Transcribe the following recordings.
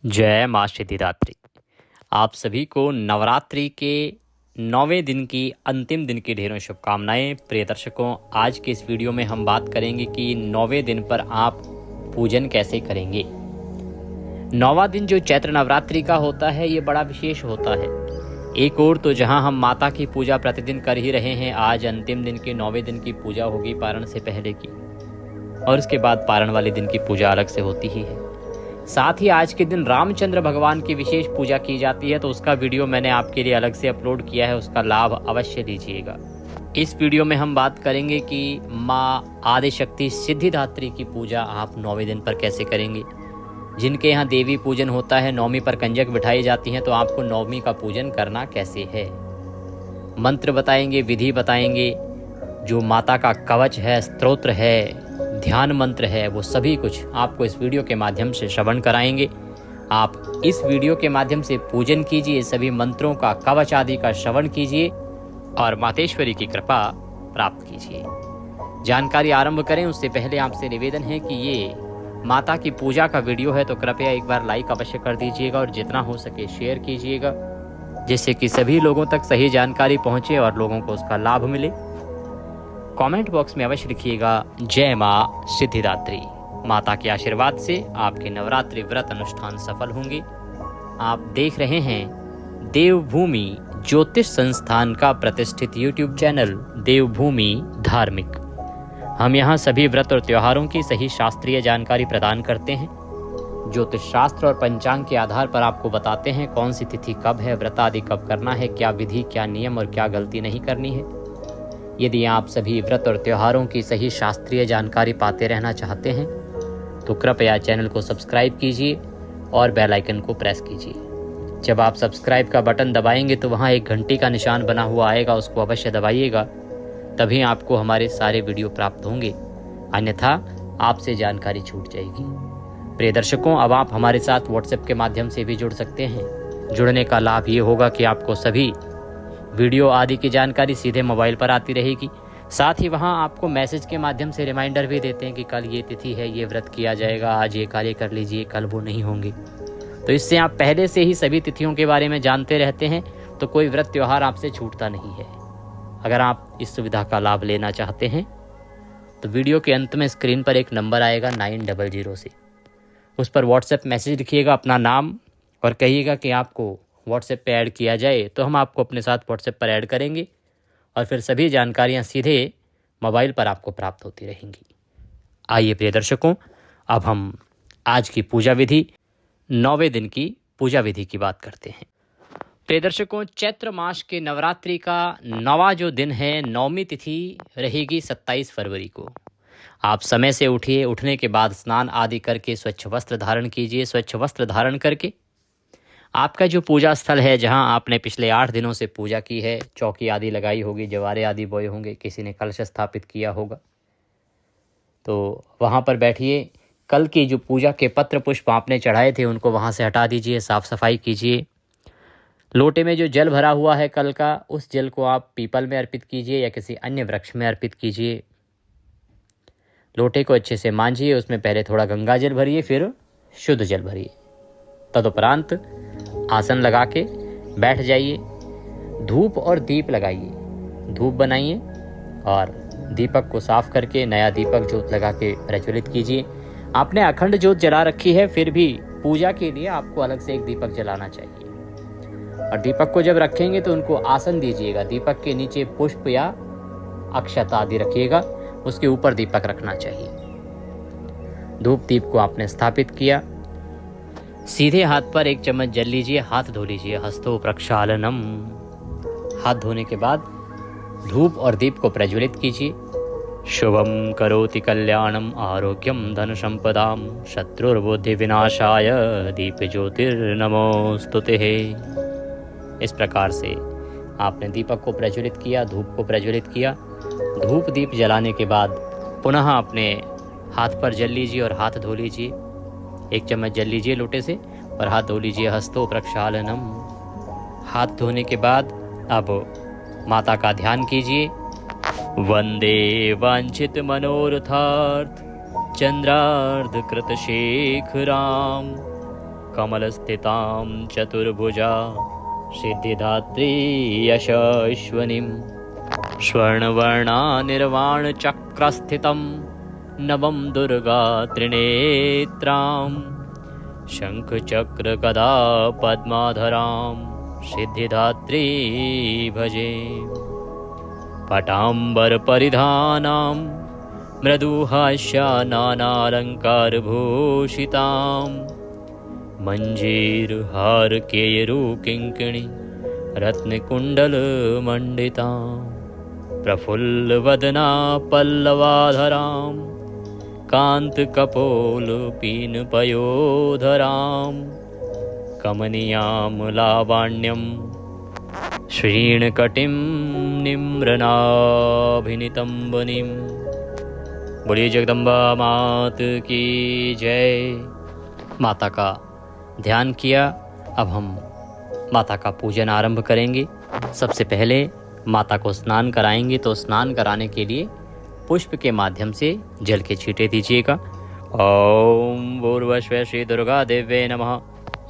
जय माँ सिद्धिदात्री। आप सभी को नवरात्रि के 9वें दिन की अंतिम दिन की ढेरों शुभकामनाएं। प्रिय दर्शकों, आज के इस वीडियो में हम बात करेंगे कि 9वें दिन पर आप पूजन कैसे करेंगे। 9वां दिन जो चैत्र नवरात्रि का होता है ये बड़ा विशेष होता है। एक और तो जहां हम माता की पूजा प्रतिदिन कर ही रहे हैं, आज अंतिम दिन के 9वें दिन की पूजा होगी पारण से पहले की, और उसके बाद पारण वाले दिन की पूजा अलग से होती ही है। साथ ही आज के दिन रामचंद्र भगवान की विशेष पूजा की जाती है, तो उसका वीडियो मैंने आपके लिए अलग से अपलोड किया है, उसका लाभ अवश्य लीजिएगा। इस वीडियो में हम बात करेंगे कि माँ आदिशक्ति सिद्धिदात्री की पूजा आप 9वें दिन पर कैसे करेंगे। जिनके यहाँ देवी पूजन होता है, 9वीं पर कंजक बिठाई जाती हैं, तो आपको 9वीं का पूजन करना कैसे है, मंत्र बताएंगे, विधि बताएंगे, जो माता का कवच है, स्तोत्र है, ध्यान मंत्र है, वो सभी कुछ आपको इस वीडियो के माध्यम से श्रवण कराएंगे। आप इस वीडियो के माध्यम से पूजन कीजिए, सभी मंत्रों का, कवच आदि का श्रवण कीजिए और मातेश्वरी की कृपा प्राप्त कीजिए। जानकारी आरंभ करें उससे पहले आपसे निवेदन है कि ये माता की पूजा का वीडियो है, तो कृपया एक बार लाइक अवश्य कर दीजिएगा और जितना हो सके शेयर कीजिएगा, जिससे कि सभी लोगों तक सही जानकारी पहुंचे और लोगों को उसका लाभ मिले। कमेंट बॉक्स में अवश्य लिखिएगा जय माँ सिद्धिदात्री। माता के आशीर्वाद से आपके नवरात्रि व्रत अनुष्ठान सफल होंगे। आप देख रहे हैं देवभूमि ज्योतिष संस्थान का प्रतिष्ठित यूट्यूब चैनल देवभूमि धार्मिक। हम यहाँ सभी व्रत और त्योहारों की सही शास्त्रीय जानकारी प्रदान करते हैं। ज्योतिष शास्त्र और पंचांग के आधार पर आपको बताते हैं कौन सी तिथि कब है, व्रत आदि कब करना है, क्या विधि, क्या नियम और क्या गलती नहीं करनी है। यदि आप सभी व्रत और त्योहारों की सही शास्त्रीय जानकारी पाते रहना चाहते हैं तो कृपया चैनल को सब्सक्राइब कीजिए और बेल आइकन को प्रेस कीजिए। जब आप सब्सक्राइब का बटन दबाएंगे तो वहां एक घंटी का निशान बना हुआ आएगा, उसको अवश्य दबाइएगा, तभी आपको हमारे सारे वीडियो प्राप्त होंगे, अन्यथा आपसे जानकारी छूट जाएगी। प्रिय दर्शकों, अब आप हमारे साथ व्हाट्सएप के माध्यम से भी जुड़ सकते हैं। जुड़ने का लाभ ये होगा कि आपको सभी वीडियो आदि की जानकारी सीधे मोबाइल पर आती रहेगी। साथ ही वहां आपको मैसेज के माध्यम से रिमाइंडर भी देते हैं कि कल ये तिथि है, ये व्रत किया जाएगा, आज ये कार्य कर लीजिए, कल वो नहीं होंगे। तो इससे आप पहले से ही सभी तिथियों के बारे में जानते रहते हैं, तो कोई व्रत त्योहार आपसे छूटता नहीं है। अगर आप इस सुविधा का लाभ लेना चाहते हैं तो वीडियो के अंत में स्क्रीन पर एक नंबर आएगा 900 से, उस पर व्हाट्सएप मैसेज लिखिएगा, अपना नाम, और कहिएगा कि आपको व्हाट्सएप पे ऐड किया जाए, तो हम आपको अपने साथ व्हाट्सएप पर ऐड करेंगे और फिर सभी जानकारियां सीधे मोबाइल पर आपको प्राप्त होती रहेंगी। आइए प्रिय दर्शकों, अब हम आज की पूजा विधि, 9वें दिन की पूजा विधि की बात करते हैं। प्रिय दर्शकों, चैत्र मास के नवरात्रि का 9वां जो दिन है, 9वीं तिथि रहेगी 27 फरवरी को। आप समय से उठिए, उठने के बाद स्नान आदि करके स्वच्छ वस्त्र धारण कीजिए। स्वच्छ वस्त्र धारण करके आपका जो पूजा स्थल है, जहां आपने पिछले 8 दिनों से पूजा की है, चौकी आदि लगाई होगी, जवारे आदि बोए होंगे, किसी ने कलश स्थापित किया होगा, तो वहां पर बैठिए। कल की जो पूजा के पत्र पुष्प आपने चढ़ाए थे उनको वहां से हटा दीजिए, साफ सफाई कीजिए। लोटे में जो जल भरा हुआ है कल का, उस जल को आप पीपल में अर्पित कीजिए या किसी अन्य वृक्ष में अर्पित कीजिए। लोटे को अच्छे से मांजिए, उसमें पहले थोड़ा गंगा जल भरिए, फिर शुद्ध जल भरिए। तदुपरांत आसन लगा के बैठ जाइए। धूप और दीप लगाइए, धूप बनाइए और दीपक को साफ करके नया दीपक ज्योत लगा के प्रज्वलित कीजिए। आपने अखंड ज्योत जला रखी है, फिर भी पूजा के लिए आपको अलग से एक दीपक जलाना चाहिए। और दीपक को जब रखेंगे तो उनको आसन दीजिएगा। दीपक के नीचे पुष्प या अक्षत आदि रखिएगा, उसके ऊपर दीपक रखना चाहिए। धूप दीप को आपने स्थापित किया। सीधे हाथ पर 1 चम्मच जल लीजिए, हाथ धो लीजिए। हस्तो प्रक्षालनम। हाथ धोने के बाद धूप और दीप को प्रज्वलित कीजिए। शुभम करोति कल्याणम आरोग्यम धन संपदाम शत्रुर्बुद्धि विनाशाय दीप ज्योतिर्नमोस्तुते। इस प्रकार से आपने दीपक को प्रज्वलित किया, धूप को प्रज्वलित किया। धूप दीप जलाने के बाद पुनः अपने हाथ पर जल लीजिए और हाथ धो लीजिए। 1 चम्मच जल लीजिए लोटे से और हाथ धो लीजिए। हस्तो प्रक्षालनम। हाथ धोने के बाद अब माता का ध्यान कीजिए। वंदे वांछित मनोरथार्थ चंद्रार्ध कृत शेखराम कमलस्थितां चतुर्भुजा सिद्धिदात्री यशस्विनीं स्वर्णवर्णा निर्वाणचक्रस्थितं नवं दुर्गा त्रिनेत्रां शङ्खचक्रगदा पद्माधरां सिद्धिदात्री भजे। पटाम्बरपरिधानां मृदुहास्यानालङ्कारभूषितां मञ्जीरहारकेयूरकिङ्किणी रत्नकुण्डलमण्डितां प्रफुल्लवदना पल्लवाधरां कान्तकपोलपीनपयोधरां कमनीयां लावण्यं श्रीणकटिं निम्रनाभिनितम्बनीं। बोलिए जगदम्बा मात की जय। माता का ध्यान किया, अब हम माता का पूजन आरंभ करेंगे। सबसे पहले माता को स्नान कराएंगे, तो स्नान कराने के लिए पुष्प के माध्यम से जल के छींटे दीजिएगा। ओम भूर्भुवः श्री दुर्गा देव्यै नमः।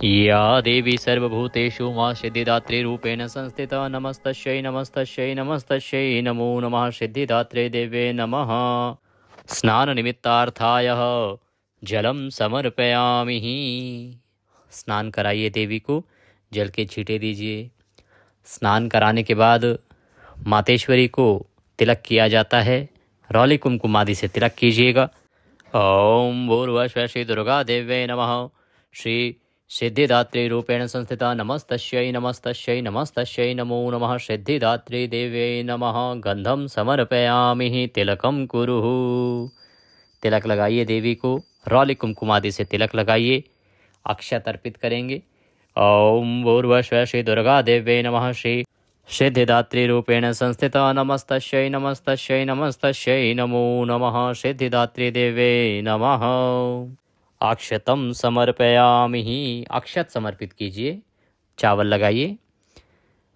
या देवी सर्वभूतेषु मां सिद्धिदात्री रूपेण संस्थिता नमस्तस्यै नमस्तस्यै नमस्तस्यै नमो नमः सिद्धिदात्रे देव्यै नमः। स्नान निमित्तार्थाय जलम समर्पयामि। स्नान कराइए देवी को, जल के छींटे दीजिए। स्नान कराने के बाद मातेश्वरी को तिलक किया जाता है। रौली कुमकुम आदि से तिलक कीजिएगा। ओम भूर्भुवः श्री दुर्गा देव्यै नमः। श्री सिद्धिदात्री रूपेण संस्थिता नमस्तस्यै नमस्तस्यै नमस्तस्यै नमो नमः सिद्धिदात्री देव्यै नमः। गंधम समर्पयामि तिलकम कुरुः। तिलक लगाइए देवी को, रौली कुमकुम आदि से तिलक लगाइए। अक्षत अर्पित करेंगे। ओम भूर्भुवः श्री दुर्गा देव्यै नमः। श्री सिद्धिदात्री रूपेण संस्थिता नमस्तस्यै नमस्तस्यै नमस्तस्यै नमो नमः सिद्धिदात्री देव्यै नमः। अक्षतम समर्पयामि। अक्षत समर्पित कीजिए, चावल लगाइए।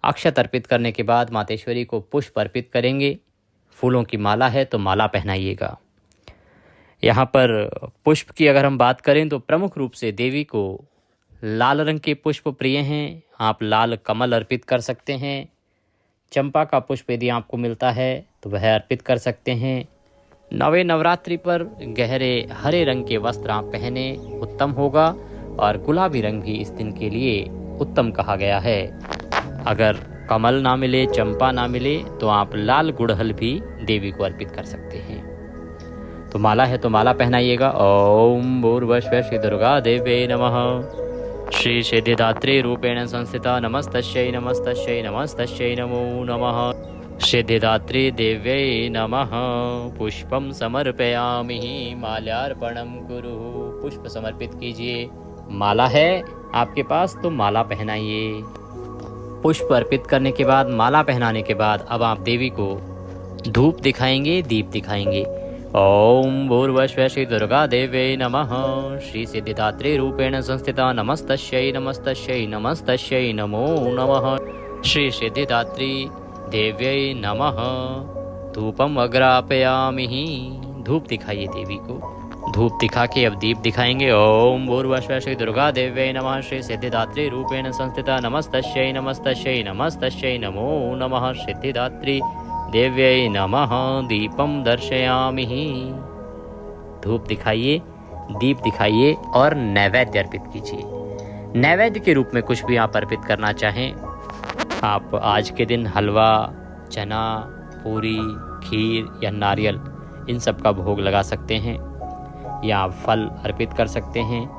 अक्षत अर्पित करने के बाद मातेश्वरी को पुष्प अर्पित करेंगे। फूलों की माला है तो माला पहनाइएगा। यहाँ पर पुष्प की अगर हम बात करें तो प्रमुख रूप से देवी को लाल रंग के पुष्प प्रिय हैं। आप लाल कमल अर्पित कर सकते हैं। चंपा का पुष्प यदि आपको मिलता है तो वह अर्पित कर सकते हैं। नवे नवरात्रि पर गहरे हरे रंग के वस्त्र आप पहने, उत्तम होगा। और गुलाबी रंग भी इस दिन के लिए उत्तम कहा गया है। अगर कमल ना मिले, चंपा ना मिले, तो आप लाल गुड़हल भी देवी को अर्पित कर सकते हैं। तो माला है तो माला पहनाइएगा। ओम भूर्भुवः श्री दुर्गा देव्यै नमः। श्री सिद्धिदात्री रूपेण संस्थिता नमस्तस्यै नमस्तस्यै नमस्तस्यै नमो नमः सिद्धिदात्री देव्यै नमः। पुष्पम समर्पयामि माल्यार्पणम कुरुः। पुष्प समर्पित कीजिए। माला है आपके पास तो माला पहनाइए। पुष्प अर्पित करने के बाद, माला पहनाने के बाद अब आप देवी को धूप दिखाएंगे, दीप दिखाएंगे। ओम भूर्भुवः श्री दुर्गा देव्यै नमः। श्री सिद्धिदात्री रूपेण संस्थिता नमस्तस्यै नमस्तस्यै नमस्तस्यै नमो नमः श्री सिद्धिदात्री देव्यै नमः। धूपम अग्रापयामि। धूप दिखाइए देवी को। धूप दिखा के अब दीप दिखाएंगे। ओम भूर्भुवः श्री दुर्गा देव्यै नमः। श्री सिद्धिदात्री रूपेण संस्थिता नमस्तस्यै नमस्तस्यै नमस्तस्यै नमो नमः सिद्धिदात्री देव्यै नमः। दीपम दर्शयामि। धूप दिखाइए, दीप दिखाइए और नैवेद्य अर्पित कीजिए। नैवेद्य के रूप में कुछ भी आप अर्पित करना चाहें, आप आज के दिन हलवा, चना, पूरी, खीर या नारियल इन सब का भोग लगा सकते हैं, या आप फल अर्पित कर सकते हैं।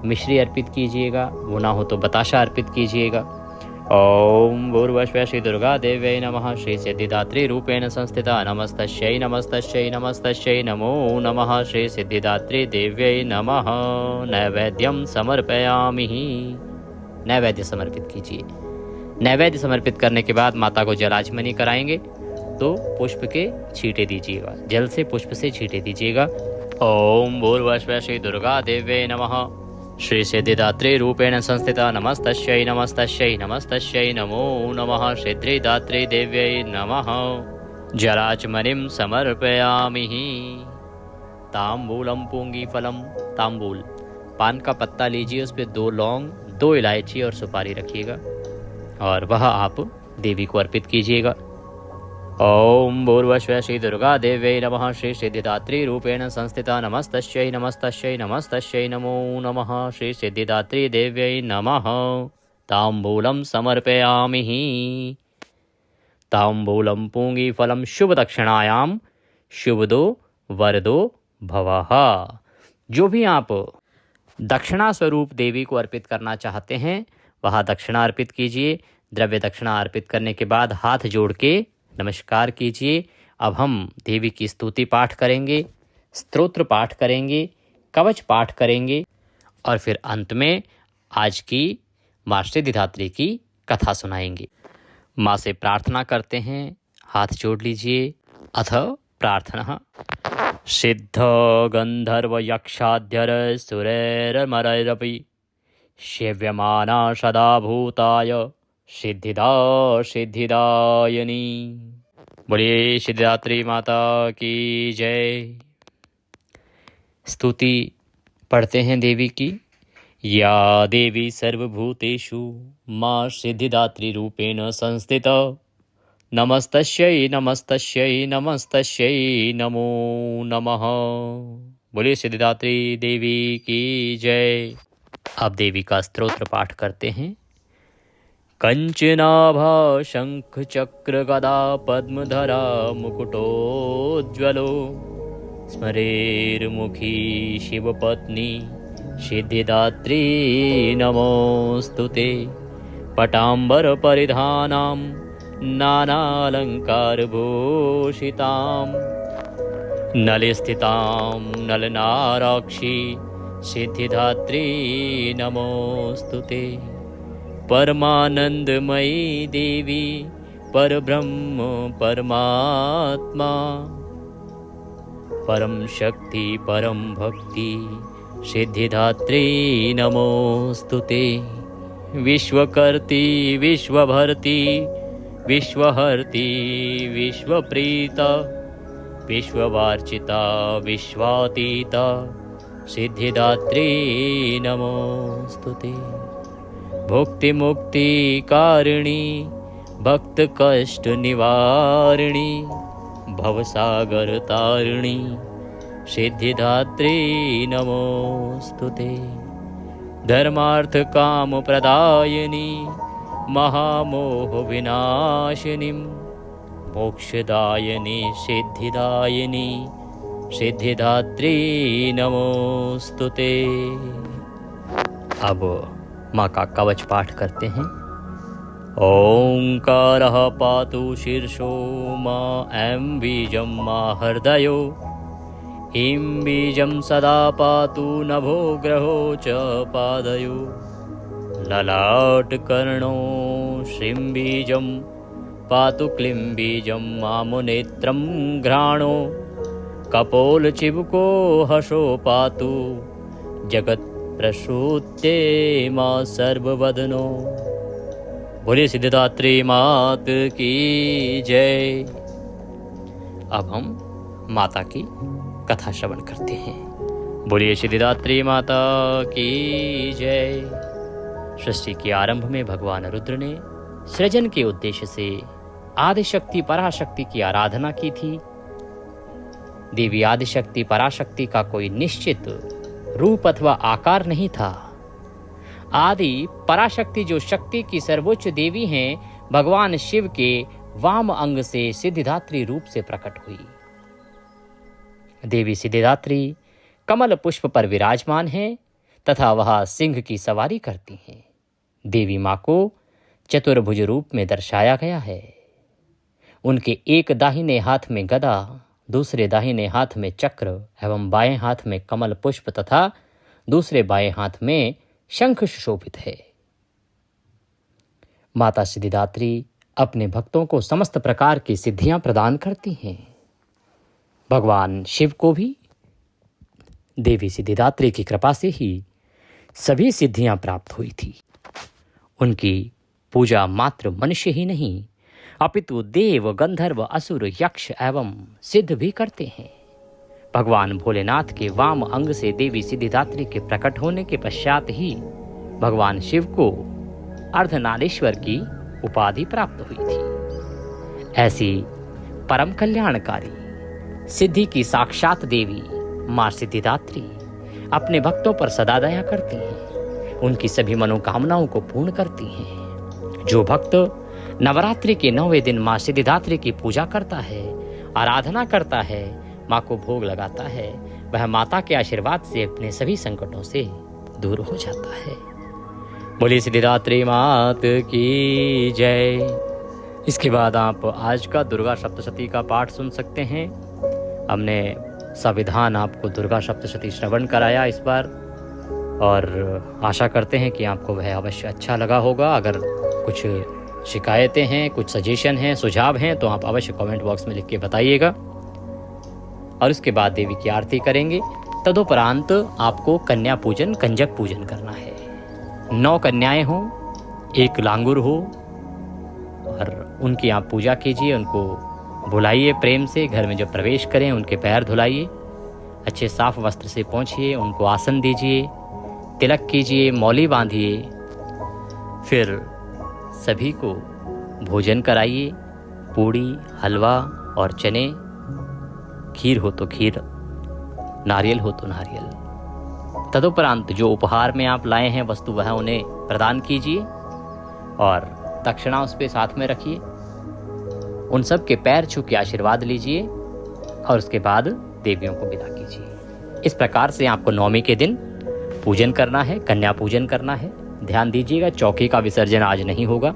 मिश्री अर्पित कीजिएगा, वो ना हो तो बताशा अर्पित कीजिएगा। ओम भूर्भुवः श्री दुर्गा देव्यै नमः। श्री सिद्धिदात्री रूपेण संस्थिता नमस्तस्यै नमस्तस्यै नमस्तस्यै नमो नमः श्री सिद्धिदात्री देव्यै नमः। नैवेद्यम समर्पयामि। नैवेद्य समर्पित कीजिए। नैवेद्य समर्पित करने के बाद माता को जलाचमनी कराएंगे, तो पुष्प के छींटे दीजिएगा। जल से पुष्प से छींटे दीजिएगा। ओम भूर्भुवः श्री दुर्गा देव्यै नमः। श्री सिद्धिदात्री रूपेण संस्थिता नमस्तस्यै नमस्तस्यै नमस्तस्यै नमो नमः सिद्धिदात्री देव्यै नमः। जलाचमनीं समर्पयामि। तांबूलम पुंगीफलम। तांबूल पान का पत्ता लीजिए, उस पर 2 लौंग, 2 इलायची और सुपारी रखिएगा और वह आप देवी को अर्पित कीजिएगा। ओम भूर्भुवः श्री दुर्गा देव्यै नमः। श्री सिद्धिदात्री रूपेण संस्थिता नमस्तस्यै नमस्तस्यै नमस्तस्यै नमो नमः। श्री सिद्धिदात्री देव्यै नमः। ताम्बूलं समर्पयामि। ताम्बूलं पूंगीफलं शुभ दक्षिणायां शुभदो वरदो भवः। जो भी आप दक्षिणा स्वरूप देवी को अर्पित करना चाहते हैं वह दक्षिणा अर्पित कीजिए। द्रव्य दक्षिणा अर्पित करने के बाद हाथ जोड़ के नमस्कार कीजिए। अब हम देवी की स्तुति पाठ करेंगे, स्तोत्र पाठ करेंगे, कवच पाठ करेंगे और फिर अंत में आज की माँ सिद्धिदात्री की कथा सुनाएंगे। माँ से प्रार्थना करते हैं, हाथ जोड़ लीजिए। अथ प्रार्थना। सिद्ध गंधर्व यक्षाध्यर सुरैरमरैरपि सेव्यमाना सदा भूताय सिद्धिदा सिद्धिदायनी। बोलिए सिद्धिदात्री माता की जय। स्तुति पढ़ते हैं देवी की। या देवी सर्वभूतेषु माँ सिद्धिदात्री रूपेण संस्थिता नमस्तस्यै नमस्तस्यै नमस्तस्यै नमो नमः। बोलिए सिद्धिदात्री देवी की जय। अब देवी का स्तोत्र पाठ करते हैं। कंचनाभा शंख चक्र गदा पद्मधरा मुकुटोज्ज्वलो स्मरेर्मुखी शिवपत्नी सिद्धिदात्री नमोस्तुते। पटाम्बर परिधानां नानालंकारभूषितां नलिस्थितां नलनाराक्षी सिद्धिदात्री नमोस्तुते। परमानंदमयी देवी परब्रह्म परमात्मा परम शक्ति परम भक्ति सिद्धिदात्री नमोस्तुते। विश्वकर्ती विश्वभर्ती विश्वहर्ती विश्वप्रीता विश्ववार्चिता विश्वातीता सिद्धिदात्री नमोस्तुते। भुक्ति मुक्ति कारिणी भक्त कष्ट निवारिणी भवसागर तारिणी सिद्धिदात्री नमोस्तुते। धर्मार्थ काम प्रदायिनी महामोह विनाशिनी मोक्षदायिनी सिद्धिदायिनी सिद्धिदात्री नमोस्तुते। अब माँ का कवच पाठ करते हैं। ओंकारः पातु शीर्षो माँ ऐं बीजं माँ हृदयो ईं बीजं सदा पातु नभो ग्रहो च पादयो ललाटकर्णो श्रीं बीजं पातु क्लीं बीजं मामुनेत्रं घ्राणो कपोलचिबुको हसो पातु जगत् प्रसूते माँ सर्ववदनो। बोलिए सिद्धिदात्री मात की जय। अब हम माता की कथा श्रवण करते हैं। बोलिए सिद्धिदात्री माता की जय। सृष्टि के आरंभ में भगवान रुद्र ने सृजन के उद्देश्य से आदिशक्ति पराशक्ति की आराधना की थी। देवी आदिशक्ति पराशक्ति का कोई निश्चित रूप अथवा आकार नहीं था। आदि पराशक्ति जो शक्ति की सर्वोच्च देवी हैं, भगवान शिव के वाम अंग से सिद्धिदात्री रूप से प्रकट हुई। देवी सिद्धिदात्री कमल पुष्प पर विराजमान हैं तथा वह सिंह की सवारी करती हैं। देवी माँ को चतुर्भुज रूप में दर्शाया गया है। उनके एक दाहिने हाथ में गदा, दूसरे दाहिने हाथ में चक्र एवं बाएं हाथ में कमल पुष्प तथा दूसरे बाएं हाथ में शंख सुशोभित है। माता सिद्धिदात्री अपने भक्तों को समस्त प्रकार की सिद्धियां प्रदान करती हैं। भगवान शिव को भी देवी सिद्धिदात्री की कृपा से ही सभी सिद्धियां प्राप्त हुई थी। उनकी पूजा मात्र मनुष्य ही नहीं अपितु देव गंधर्व असुर यक्ष एवं सिद्ध भी करते हैं। भगवान भोलेनाथ के वाम अंग से देवी सिद्धिदात्री के प्रकट होने के पश्चात ही भगवान शिव को अर्धनारीश्वर की उपाधि प्राप्त हुई थी। ऐसी परम कल्याणकारी सिद्धि की साक्षात देवी मां सिद्धिदात्री अपने भक्तों पर सदा दया करती हैं, उनकी सभी मनोकामनाओं को पूर्ण करती हैं। जो भक्त नवरात्रि के 9वें दिन मां सिद्धिदात्री की पूजा करता है, आराधना करता है, मां को भोग लगाता है, वह माता के आशीर्वाद से अपने सभी संकटों से दूर हो जाता है। बोली सिद्धिदात्री मात की जय। इसके बाद आप आज का दुर्गा सप्तशती का पाठ सुन सकते हैं। हमने संविधान आपको दुर्गा सप्तशती श्रवण कराया इस बार, और आशा करते हैं कि आपको वह अवश्य अच्छा लगा होगा। अगर कुछ शिकायतें हैं, कुछ सजेशन हैं, सुझाव हैं, तो आप अवश्य कमेंट बॉक्स में लिख के बताइएगा। और उसके बाद देवी की आरती करेंगे। तदुपरांत आपको कन्या पूजन, कंजक पूजन करना है। 9 कन्याएं हों, 1 लांगुर हो, और उनकी आप पूजा कीजिए। उनको बुलाइए प्रेम से, घर में जब प्रवेश करें उनके पैर धुलाइए, अच्छे साफ वस्त्र से पोंछिए, उनको आसन दीजिए, तिलक कीजिए, मौली बांधिए। फिर सभी को भोजन कराइए, पूड़ी, हलवा और चने, खीर हो तो खीर, नारियल हो तो नारियल। तदुपरांत जो उपहार में आप लाए हैं वस्तु, वह उन्हें प्रदान कीजिए और दक्षिणा उस पे साथ में रखिए। उन सब के पैर छू के आशीर्वाद लीजिए और उसके बाद देवियों को विदा कीजिए। इस प्रकार से आपको 9वीं के दिन पूजन करना है, कन्या पूजन करना है। ध्यान दीजिएगा, चौकी का विसर्जन आज नहीं होगा।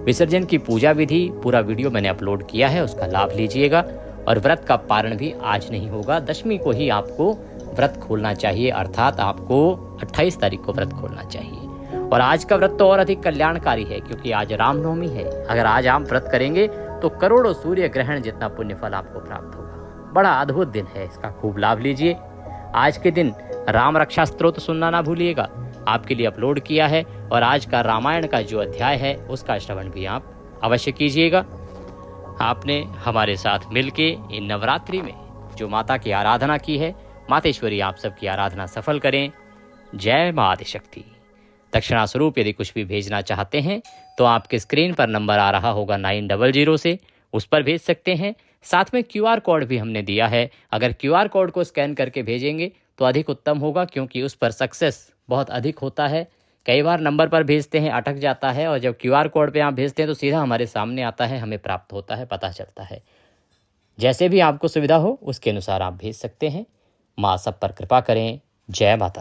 विसर्जन की पूजा विधि पूरा वीडियो मैंने अपलोड किया है, उसका लाभ लीजिएगा। और व्रत का पारण भी आज नहीं होगा। 10वीं को ही आपको व्रत खोलना चाहिए, अर्थात आपको 28 तारीख को व्रत खोलना चाहिए। और आज का व्रत तो और अधिक कल्याणकारी है, क्योंकि आज रामनवमी है। अगर आज आप व्रत करेंगे तो करोड़ों सूर्य ग्रहण जितना पुण्य फल आपको प्राप्त होगा। बड़ा अद्भुत दिन है, इसका खूब लाभ लीजिए। आज के दिन राम रक्षा स्तोत्र सुनना ना भूलिएगा, आपके लिए अपलोड किया है। और आज का रामायण का जो अध्याय है उसका श्रवण भी आप अवश्य कीजिएगा। आपने हमारे साथ मिलके इन नवरात्रि में जो माता की आराधना की है, मातेश्वरी आप सबकी आराधना सफल करें। जय मां आदिशक्ति। दक्षिणा स्वरूप यदि कुछ भी भेजना चाहते हैं तो आपके स्क्रीन पर नंबर आ रहा होगा 900 से, उस पर भेज सकते हैं। साथ में QR कोड भी हमने दिया है। अगर QR कोड को स्कैन करके भेजेंगे तो अधिक उत्तम होगा, क्योंकि उस पर सक्सेस बहुत अधिक होता है। कई बार नंबर पर भेजते हैं, अटक जाता है, और जब QR कोड पे आप भेजते हैं तो सीधा हमारे सामने आता है, हमें प्राप्त होता है, पता चलता है। जैसे भी आपको सुविधा हो उसके अनुसार आप भेज सकते हैं। माँ सब पर कृपा करें। जय माता।